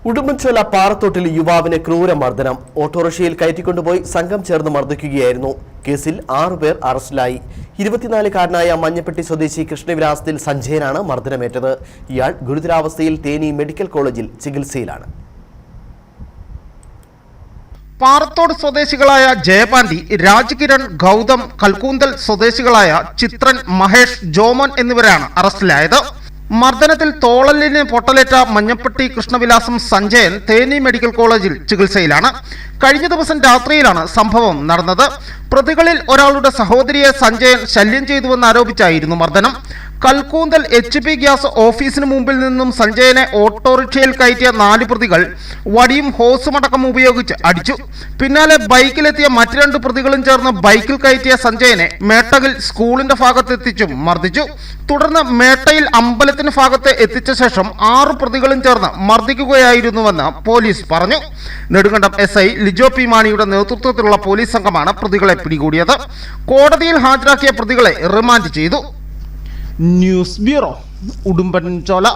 ഉടുമ്പൻചോല പാറത്തോട്ടിൽ യുവാവിന് ക്രൂരമർദ്ദനം. ഓട്ടോറിക്ഷയിൽ കയറ്റിക്കൊണ്ടുപോയി സംഘം ചേർന്ന് മർദ്ദിക്കുകയായിരുന്നു. കേസിൽ 6 പേർ അറസ്റ്റിലായി. 24-കാരനായ മഞ്ഞപ്പെട്ടി സ്വദേശി കൃഷ്ണവിലാസത്തിൽ സഞ്ജയനാണ് മർദ്ദനമേറ്റത്. ഇയാൾ ഗുരുതരാവസ്ഥയിൽ തേനി മെഡിക്കൽ കോളേജിൽ ചികിത്സയിലാണ്. പാറത്തോട് സ്വദേശികളായ ജയപാണ്ടി, രാജ്കിരൺ, ഗൗതം, കൽക്കൂന്തൽ സ്വദേശികളായ ചിത്രൻ, മഹേഷ്, ജോമോൻ എന്നിവരാണ് അറസ്റ്റിലായത്. മർദ്ദനത്തിൽ തോളലിന് പൊട്ടലേറ്റ മഞ്ഞപ്പെട്ടി കൃഷ്ണവിലാസം സഞ്ജയൻ തേനി മെഡിക്കൽ കോളേജിൽ ചികിത്സയിലാണ്. കഴിഞ്ഞ ദിവസം രാത്രിയിലാണ് സംഭവം നടന്നത്. പ്രതികളിൽ ഒരാളുടെ സഹോദരിയെ സഞ്ജയൻ ശല്യം ചെയ്തുവെന്നാരോപിച്ചായിരുന്നു മർദ്ദനം. കൽക്കൂന്തൽ HP ഗ്യാസ് ഓഫീസിന് മുമ്പിൽ നിന്നും സഞ്ജയനെ ഓട്ടോറിക്ഷയിൽ കയറ്റിയ 4 പ്രതികൾ വടിയും ഹോസുമടക്കം ഉപയോഗിച്ച് അടിച്ചു. പിന്നാലെ ബൈക്കിലെത്തിയ മറ്റ് 2 പ്രതികളും ചേർന്ന് ബൈക്കിൽ കയറ്റിയ സഞ്ജയനെ മേട്ടയിൽ സ്കൂളിന്റെ ഭാഗത്തെത്തിച്ചും മർദ്ദിച്ചു. തുടർന്ന് മേട്ടയിൽ അമ്പലത്തിന് ഭാഗത്ത് എത്തിച്ച ശേഷം 6 പ്രതികളും ചേർന്ന് മർദ്ദിക്കുകയായിരുന്നുവെന്ന് പോലീസ് പറഞ്ഞു. നെടുങ്കണ്ടം SI ലിജോ പി മാണിയുടെ നേതൃത്വത്തിലുള്ള പോലീസ് സംഘമാണ് പ്രതികളെ പിടികൂടിയത്. കോടതിയിൽ ഹാജരാക്കിയ പ്രതികളെ റിമാൻഡ് ചെയ്തു. News bureau, Udumbanchola.